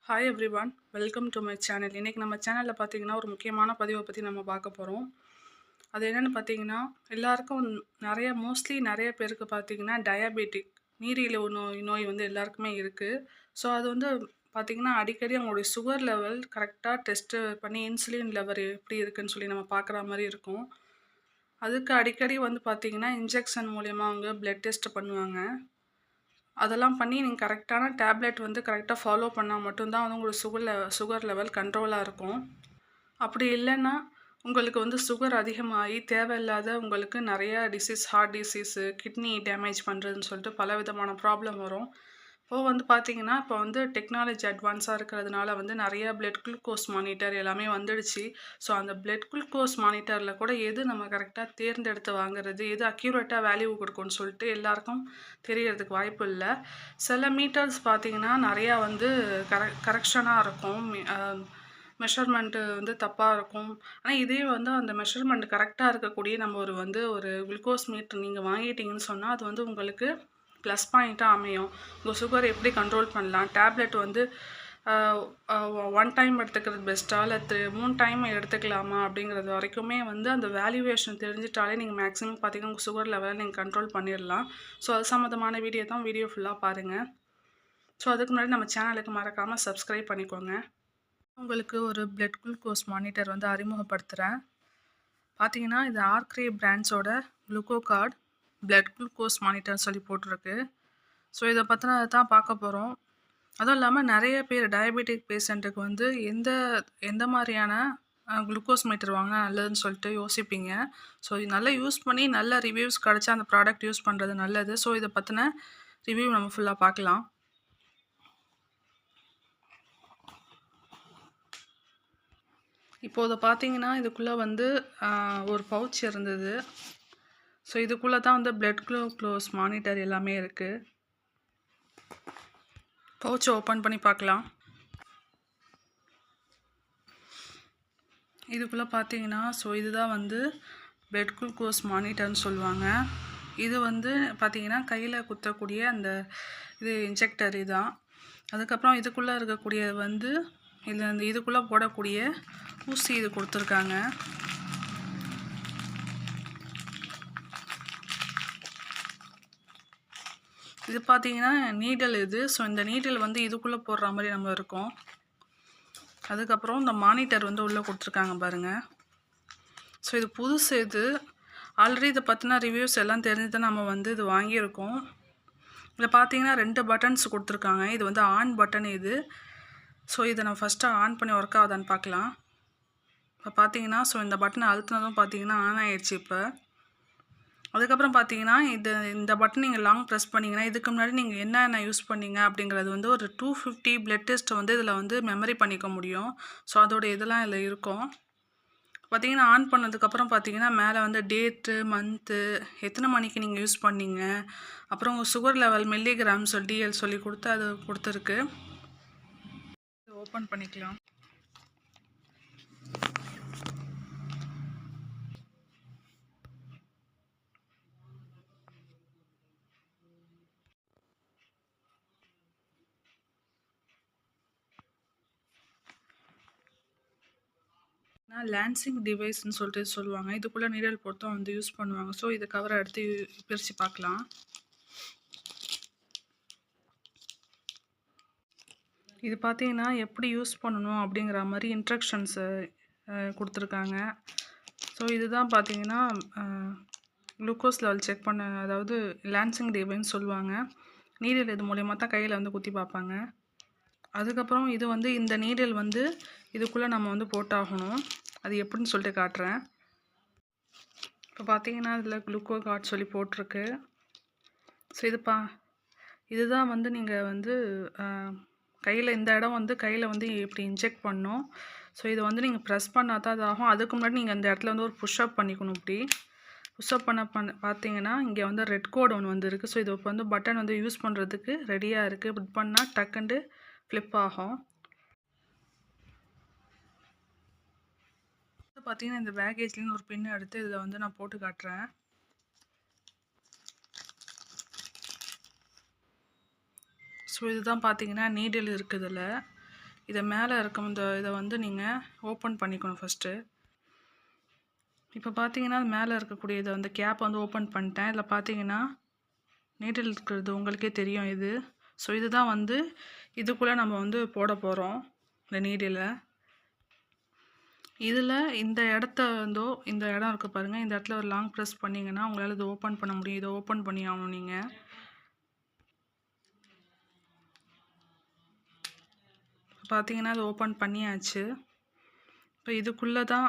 Hi everyone, welcome to my channel. இன்றைக்கி நம்ம சேனலில் பார்த்தீங்கன்னா ஒரு முக்கியமான பதிவை பற்றி நம்ம பார்க்க போகிறோம். அது என்னென்னு பார்த்தீங்கன்னா, எல்லாருக்கும் மோஸ்ட்லி நிறைய பேருக்கு பார்த்தீங்கன்னா டயபெட்டிக் நீரிழிவு நோய் வந்து எல்லாருக்குமே இருக்குது. ஸோ அது வந்து பார்த்திங்கன்னா அடிக்கடி அவங்களுடைய சுகர் லெவல் கரெக்டாக டெஸ்ட்டு பண்ணி இன்சுலின் லெவல் எப்படி இருக்குதுன்னு சொல்லி நம்ம பார்க்குற மாதிரி இருக்கும். அதுக்கு அடிக்கடி வந்து பார்த்திங்கன்னா இன்ஜெக்ஷன் மூலயமா அவங்க பிளட் டெஸ்ட் பண்ணுவாங்க. அதெல்லாம் பண்ணி நீங்கள் கரெக்டான டேப்லெட் வந்து கரெக்டாக ஃபாலோ பண்ணால் மட்டும்தான் வந்து உங்களுக்கு சுகர் லெவல் கண்ட்ரோலாக இருக்கும். அப்படி இல்லைன்னா உங்களுக்கு வந்து சுகர் அதிகமாகி தேவையில்லாத உங்களுக்கு நிறையா ஹார்ட் டிசீஸு, கிட்னி டேமேஜ் பண்ணுறதுன்னு சொல்லிட்டு பல விதமான ப்ராப்ளம் வரும். இப்போது வந்து பார்த்திங்கன்னா, இப்போ வந்து டெக்னாலஜி அட்வான்ஸாக இருக்கிறதுனால வந்து நிறையா பிளட் குளுக்கோஸ் மானிட்டர் எல்லாமே வந்துடுச்சு. ஸோ அந்த பிளட் குளுக்கோஸ் மானிட்டரில் கூட எது நம்ம கரெக்டாக தேர்ந்தெடுத்து வாங்குறது, எது அக்யூரேட்டாக வேல்யூ கொடுக்கும்னு சொல்லிட்டு எல்லாருக்கும் தெரியறதுக்கு வாய்ப்பு இல்லை. சில மீட்டர்ஸ் பார்த்திங்கன்னா நிறையா வந்து கரெக்ஷனாக இருக்கும், மெஷர்மெண்ட்டு வந்து தப்பாக இருக்கும். ஆனால் இதே வந்து அந்த மெஷர்மெண்ட் கரெக்டாக இருக்கக்கூடிய நம்ம ஒரு குளுக்கோஸ் மீட்டர் நீங்கள் வாங்கிட்டீங்கன்னு சொன்னால் அது வந்து உங்களுக்கு ப்ளஸ் பாயிண்ட்டாக அமையும். உங்கள் சுகர் எப்படி கண்ட்ரோல் பண்ணலாம், டேப்லெட் வந்து 1 டைம் எடுத்துக்கிறது பெஸ்ட்டா இல்லை 3 டைம் எடுத்துக்கலாமா அப்படிங்கிறது வரைக்குமே வந்து அந்த வேல்யூவேஷன் தெரிஞ்சிட்டாலே நீங்கள் மேக்ஸிமம் பார்த்திங்கன்னா உங்கள் சுகர் லெவலை நீங்கள் கண்ட்ரோல் பண்ணிடலாம். ஸோ அது சம்மந்தமான வீடியோ ஃபுல்லாக பாருங்கள். ஸோ அதுக்கு முன்னாடி நம்ம சேனலுக்கு மறக்காமல் சப்ஸ்கிரைப் பண்ணிக்கோங்க. உங்களுக்கு ஒரு பிளட் குளுக்கோஸ் மானிட்டர் வந்து அறிமுகப்படுத்துகிறேன். பார்த்தீங்கன்னா இது ஆர்க்ரே பிராண்ட்ஸோட குளுக்கோ கார்டு பிளட் குளுக்கோஸ் மானிட்டர்னு சொல்லி போட்டிருக்கு. ஸோ இதை பற்றினதை தான் பார்க்க போகிறோம். அதுவும் இல்லாமல் நிறைய பேர் டயபெட்டிக் பேஷண்ட்டுக்கு வந்து எந்த மாதிரியான குளுக்கோஸ் மீட்டர் வாங்கினா நல்லதுன்னு சொல்லிட்டு யோசிப்பீங்க. ஸோ இது நல்லா யூஸ் பண்ணி நல்ல ரிவ்யூஸ் கிடச்சா அந்த ப்ராடக்ட் யூஸ் பண்ணுறது நல்லது. ஸோ இதை பற்றின ரிவ்யூ நம்ம ஃபுல்லாக பார்க்கலாம். இப்போது பார்த்தீங்கன்னா இதுக்குள்ளே வந்து ஒரு பவுச் இருந்தது. ஸோ இதுக்குள்ளே தான் வந்து பிளட் குளுக்கோஸ் மானிட்டர் எல்லாமே இருக்குது. பவுச்சை ஓப்பன் பண்ணி பார்க்கலாம். இதுக்குள்ளே பார்த்தீங்கன்னா ஸோ இதுதான் வந்து பிளட் குளுக்கோஸ் மானிட்டர்னு சொல்லுவாங்க. இது வந்து பார்த்திங்கன்னா கையில் குத்தக்கூடிய இது இன்ஜெக்டர் இதுதான். அதுக்கப்புறம் இதுக்குள்ளே இருக்கக்கூடியது வந்து இதுக்குள்ளே போடக்கூடிய ஊசி இது கொடுத்துருக்காங்க. இது பார்த்தீங்கன்னா நீடல் இது. ஸோ இந்த நீடல் வந்து இதுக்குள்ளே போடுற மாதிரி நம்ம இருக்கும். அதுக்கப்புறம் இந்த மானிட்டர் வந்து உள்ளே கொடுத்துருக்காங்க பாருங்கள். ஸோ இது புதுசு. இது ஆல்ரெடி இதை பற்றின ரிவ்யூஸ் எல்லாம் தெரிஞ்சு தான் நம்ம வந்து இது வாங்கியிருக்கோம். இதில் பார்த்தீங்கன்னா 2 பட்டன்ஸ் கொடுத்துருக்காங்க. இது வந்து ஆன் பட்டன் இது. ஸோ இதை நம்ம ஃபஸ்ட்டு ஆன் பண்ணி ஒர்க் ஆகுதான்னு பார்க்கலாம். இப்போ பார்த்தீங்கன்னா ஸோ இந்த பட்டனை அழுத்தினதும் பார்த்தீங்கன்னா ஆன் ஆகிடுச்சு. இப்போ அதுக்கப்புறம் பார்த்தீங்கன்னா இந்த பட்டன் நீங்கள் லாங் ப்ரெஸ் பண்ணிங்கன்னா இதுக்கு முன்னாடி நீங்கள் என்னென்ன யூஸ் பண்ணீங்க அப்படிங்கிறது வந்து ஒரு 250 பிளட் டெஸ்ட் வந்து இதில் வந்து மெமரி பண்ணிக்க முடியும். ஸோ அதோடைய இதெல்லாம் இதில் இருக்கும். பார்த்தீங்கன்னா ஆன் பண்ணதுக்கப்புறம் பார்த்தீங்கன்னா மேலே வந்து டேட்டு, மந்த்து, எத்தனை மணிக்கு நீங்கள் யூஸ் பண்ணீங்க, அப்புறம் உங்கள் சுகர் லெவல் மில்லிகிராம்ஸ் டிஎல் சொல்லி கொடுத்து அது கொடுத்துருக்கு. ஓப்பன் பண்ணிக்கலாம். லான்சிங் டிவைஸ்ன்னு சொல்லிட்டு சொல்லுவாங்க. இதுக்குள்ளே நீடல் போட்டு தான் வந்து யூஸ் பண்ணுவாங்க. ஸோ இது கவரை எடுத்து பிரித்து பார்க்கலாம். இது பார்த்தீங்கன்னா எப்படி யூஸ் பண்ணணும் அப்படிங்கிற மாதிரி இன்ஸ்ட்ரக்ஷன்ஸு கொடுத்துருக்காங்க. ஸோ இதுதான் பார்த்தீங்கன்னா குளுக்கோஸ் லெவல் செக் பண்ண, அதாவது லான்சிங் டிவைஸ்ன்னு சொல்லுவாங்க. நீடல் இது மூலயமா தான் கையில் வந்து குத்தி பார்ப்பாங்க. அதுக்கப்புறம் இது வந்து இந்த நீடல் வந்து இதுக்குள்ளே நம்ம வந்து போட்டாகணும். அது எப்படின்னு சொல்லிட்டு காட்டுறேன். இப்போ பார்த்தீங்கன்னா இதில் குளுக்கோ கார்டு சொல்லி போட்டிருக்கு. ஸோ இதுதான் வந்து நீங்கள் வந்து கையில் இந்த இடம் வந்து கையில் வந்து இப்படி இன்ஜெக்ட் பண்ணணும். ஸோ இதை வந்து நீங்கள் ப்ரெஸ் பண்ணால் தான் அது ஆகும். அதுக்கு முன்னாடி நீங்கள் அந்த இடத்துல வந்து ஒரு புஷ்அப் பண்ணிக்கணும். இப்படி புஷ்அப் பண்ண பார்த்தீங்கன்னா இங்கே வந்து ரெட் கோடு ஒன்று வந்துருக்கு. ஸோ இது வந்து பட்டன் வந்து யூஸ் பண்ணுறதுக்கு ரெடியாக இருக்குது. இப்படி பண்ணால் டக்குண்டு ஃப்ளிப் ஆகும். பார்த்தீங்கன்னா இந்த பேக்கேஜ்லேருந்து ஒரு பின் எடுத்து இதில் வந்து நான் போட்டு காட்டுறேன். ஸோ இதுதான் பார்த்தீங்கன்னா நீடில் இருக்குதுல. இதை மேலே இருக்கும் இதை வந்து நீங்கள் ஓப்பன் பண்ணிக்கணும் ஃபஸ்ட்டு. இப்போ பார்த்தீங்கன்னா மேலே இருக்கக்கூடிய இதை வந்து கேப் வந்து ஓப்பன் பண்ணிட்டேன். இதில் பார்த்தீங்கன்னா நீடில் இருக்கிறது உங்களுக்கே தெரியும் இது. ஸோ இதுதான் வந்து இதுக்குள்ளே நம்ம வந்து போட போகிறோம் இந்த நீடில். இதில் இந்த இடத்த இந்த இடம் இருக்குது பாருங்கள், இந்த இடத்துல ஒரு லாங் ப்ரெஸ் பண்ணிங்கன்னா உங்களால் இது ஓப்பன் பண்ண முடியும். இதை ஓப்பன் பண்ணி ஆகணும் நீங்கள். பார்த்தீங்கன்னா அது ஓப்பன் பண்ணியாச்சு. இப்போ இதுக்குள்ளே தான்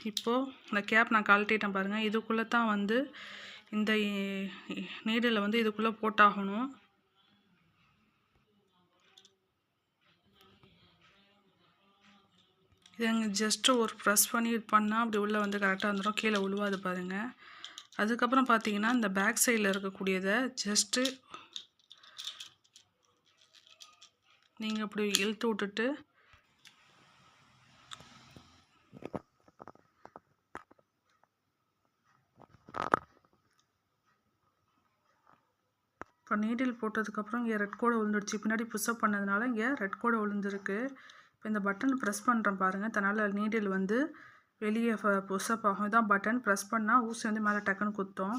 இப்போது இந்த கேப் நான் கழட்டிட்டேன் பாருங்கள். இதுக்குள்ளே தான் வந்து இந்த நீடில் வந்து இதுக்குள்ளே போட்டாகணும். இதை ஜஸ்ட்டு ஒரு ப்ரெஸ் பண்ணி பண்ணால் அப்படி உள்ளே வந்து கரெக்டாக வந்துடும், கீழே உழுவாது பாருங்கள். அதுக்கப்புறம் பார்த்தீங்கன்னா இந்த பேக் சைடில் இருக்கக்கூடியதை ஜஸ்ட்டு நீங்கள் அப்படி இழுத்து விட்டுட்டு இப்போ நீடில் போட்டதுக்கப்புறம் இங்கே ரெட் கோடு விழுந்துடுச்சு. பின்னாடி புஷ்அப் பண்ணதுனால இங்கே ரெட் கோடு விழுந்துருக்கு. இப்போ இந்த பட்டன் ப்ரெஸ் பண்ணுறேன் பாருங்கள், தன்னால் நீடில் வந்து வெளியே புஷ்அப் ஆகும். இதான் பட்டன் ப்ரெஸ் பண்ணால் ஊசி வந்து மேலே டக்குன்னு குத்தும்.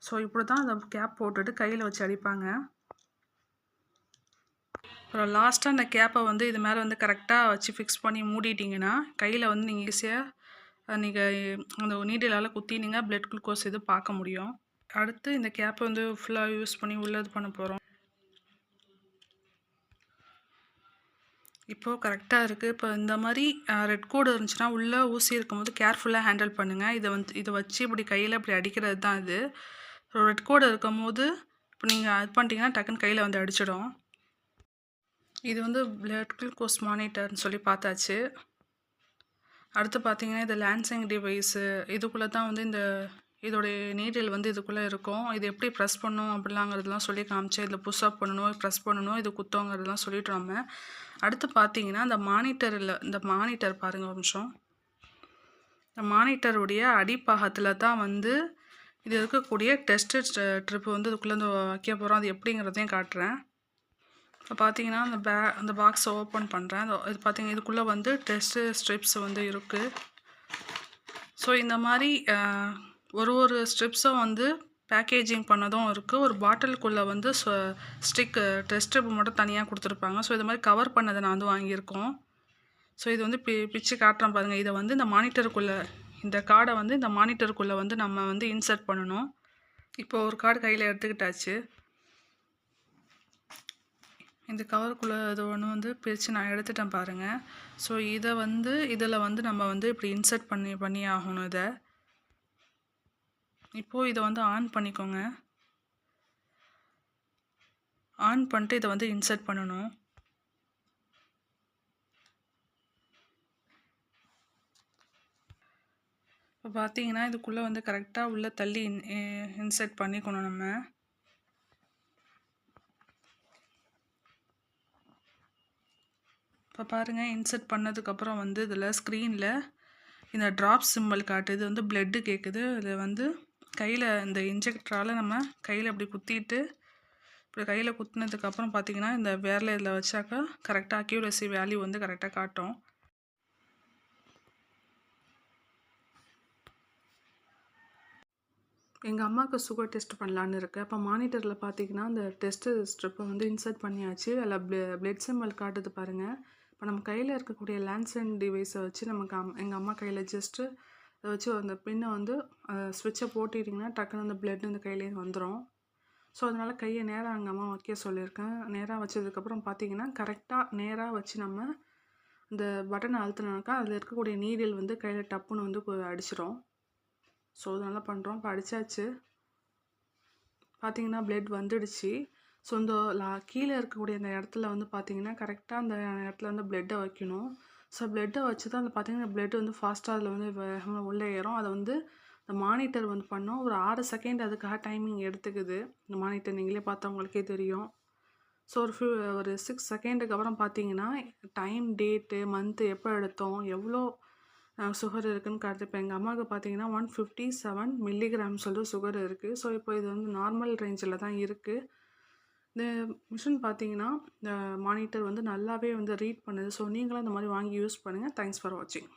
ஸோ இப்படி தான் அந்த கேப் போட்டுட்டு கையில் வச்சு அடிப்பாங்க. அப்புறம் லாஸ்ட்டாக அந்த கேப்பை வந்து இது மேலே வந்து கரெக்டாக வச்சு ஃபிக்ஸ் பண்ணி மூடிட்டிங்கன்னா கையில் வந்து நீங்கள் ஈஸியாக நீங்கள் அந்த நீடிலால் குத்தி நீங்கள் பிளட் குளுக்கோஸ் இது பார்க்க முடியும். அடுத்து இந்த கேப்பை வந்து ஃபுல்லாக யூஸ் பண்ணி உள்ளது பண்ண போகிறோம். இப்போது கரெக்டாக இருக்குது. இப்போ இந்த மாதிரி ரெட் கோடு இருந்துச்சுன்னா உள்ளே ஊசி இருக்கும்போது கேர்ஃபுல்லாக ஹேண்டில் பண்ணுங்கள். இதை வச்சு இப்படி கையில் இப்படி அடிக்கிறது தான் இது. ரெட் கோடு இருக்கும்போது இப்போ நீங்கள் இது பண்ணிட்டீங்கன்னா டக்குன்னு கையில் வந்து அடிச்சிடும். இது வந்து பிளட் குளுக்கோஸ் மானிட்டர்னு சொல்லி பார்த்தாச்சு. அடுத்து பார்த்தீங்கன்னா இது லான்சிங் டிவைஸு. இதுக்குள்ளே தான் வந்து இதோடைய நீடில் வந்து இதுக்குள்ளே இருக்கும். இது எப்படி ப்ரெஸ் பண்ணணும் அப்படிலாங்கிறதுலாம் சொல்லி காமிச்சேன். இதில் புஷ்அப் பண்ணணும், ப்ரெஸ் பண்ணணும், இது குத்தோங்கிறதுலாம் சொல்லிட்டு நம்ம. அடுத்து பார்த்தீங்கன்னா இந்த மானிட்டர் பாருங்கள் ஒரு நிமிஷம். இந்த மானிட்டருடைய அடிப்பாகத்தில் தான் வந்து இது இருக்கக்கூடிய டெஸ்ட் ட்ரிப்பு வந்து இதுக்குள்ளே வைக்க போகிறோம். அது எப்படிங்கிறதையும் காட்டுறேன். இப்போ பார்த்தீங்கன்னா அந்த பாக்ஸை ஓப்பன் பண்ணுறேன். இது பார்த்தீங்கன்னா இதுக்குள்ளே வந்து டெஸ்ட்டு ஸ்ட்ரிப்ஸ் வந்து இருக்குது. ஸோ இந்த மாதிரி ஒரு ஸ்ட்ரிப்ஸும் வந்து பேக்கேஜிங் பண்ணதும் இருக்குது. ஒரு பாட்டிலுக்குள்ளே வந்து டெஸ்ட் ஸ்ட்ரிப் மட்டும் தனியாக கொடுத்துருப்பாங்க. ஸோ இது மாதிரி கவர் பண்ணதை நான் வந்து வாங்கியிருக்கோம். ஸோ இது வந்து பிச்சு காட்டுறேன் பாருங்கள். இதை வந்து இந்த மானிட்டருக்குள்ளே இந்த கார்டை வந்து இந்த மானிட்டருக்குள்ளே வந்து நம்ம வந்து இன்சர்ட் பண்ணணும். இப்போ ஒரு கார்டு கையில் எடுத்துக்கிட்டாச்சு. இந்த கவருக்குள்ளே இது ஒன்று வந்து பிரித்து நான் எடுத்துட்டேன் பாருங்கள். ஸோ இதை வந்து இதில் வந்து நம்ம வந்து இப்படி இன்சர்ட் பண்ணி ஆகணும். இப்போது இதை வந்து ஆன் பண்ணிக்கோங்க. ஆன் பண்ணிட்டு இதை வந்து இன்சர்ட் பண்ணணும். இப்போ பார்த்தீங்கன்னா இதுக்குள்ளே வந்து கரெக்டாக உள்ளே தள்ளி இன்சர்ட் பண்ணிக்கணும் நம்ம. இப்போ பாருங்கள் இன்சர்ட் பண்ணதுக்கப்புறம் வந்து இதில் ஸ்க்ரீனில் இந்த ட்ராப் சிம்பிள் காட்டுது, வந்து பிளட்டு கேட்குது. இதில் வந்து கையில் இந்த இன்ஜெக்டரால் நம்ம கையில் அப்படி குத்திட்டு இப்படி கையில் குத்தினதுக்கப்புறம் பார்த்திங்கன்னா இந்த வேரில் இதில் வச்சாக்கா கரெக்டாக அக்யூரசி வேல்யூ வந்து கரெக்டாக காட்டும். எங்கள் அம்மாவுக்கு சுகர் டெஸ்ட் பண்ணலான்னு இருக்குது. அப்போ மானிட்டரில் பார்த்தீங்கன்னா அந்த டெஸ்ட்டு ஸ்ட்ரிப்பை வந்து இன்சர்ட் பண்ணியாச்சு. அதில் பிளட் சிம்பிள் காட்டுது பாருங்கள். இப்போ நம்ம கையில் இருக்கக்கூடிய லான்சன் டிவைஸை வச்சு எங்கள் அம்மா கையில் ஜஸ்ட்டு அதை வச்சு அந்த பின்னை வந்து ஸ்விட்சை போட்டிட்டிங்கன்னா டக்குன்னு அந்த பிளட் அந்த கையிலேயே வந்துடும். ஸோ அதனால் கையை நேராக எங்கள் அம்மா வைக்க சொல்லியிருக்கேன். நேராக வச்சதுக்கப்புறம் பார்த்தீங்கன்னா கரெக்டாக நேராக வச்சு நம்ம இந்த பட்டனை அழுத்தினாக்கா அதில் இருக்கக்கூடிய நீடில் வந்து கையில் டப்புன்னு வந்து அடிச்சிடும். ஸோ அதனால் பண்ணுறோம். இப்போ அடித்தாச்சு. பார்த்திங்கன்னா பிளட் வந்துடுச்சு. ஸோ இந்த கீழே இருக்கக்கூடிய அந்த இடத்துல வந்து பார்த்திங்கன்னா கரெக்டாக அந்த இடத்துல வந்து பிளட்டை வைக்கணும். ஸோ பிளட்டை வச்சு தான் அந்த பார்த்திங்கன்னா பிளட் வந்து ஃபாஸ்ட்டாக அதில் வந்து உள்ளே ஏறும். அதை வந்து இந்த மானிட்டர் வந்து பண்ணோம். ஒரு 6 செகண்ட் அதுக்காக டைமிங் எடுத்துக்குது. இந்த மானிட்டர் நீங்களே பார்த்தா உங்களுக்கே தெரியும். ஸோ ஒரு 6 செகண்டுக்கு அப்புறம் பார்த்தீங்கன்னா டைம், டேட்டு, மந்த்து, எப்போ எடுத்தோம், எவ்வளோ சுகர் இருக்குதுன்னு காட்டுது. இப்போ எங்கள் அம்மாவுக்கு பார்த்தீங்கன்னா 157 மில்லிகிராம் சொல்லிட்டு சுகர் இருக்குது. ஸோ இப்போ இது வந்து நார்மல் ரேஞ்சில் தான் இருக்குது. இந்த மிஷின் பார்த்தீங்கன்னா, இந்த மானிட்டர் வந்து நல்லாவே வந்து ரீட் பண்ணுது. ஸோ நீங்களும் இந்த மாரி வாங்கி யூஸ் பண்ணுங்க. தேங்க்ஸ் ஃபார் வாட்சிங்.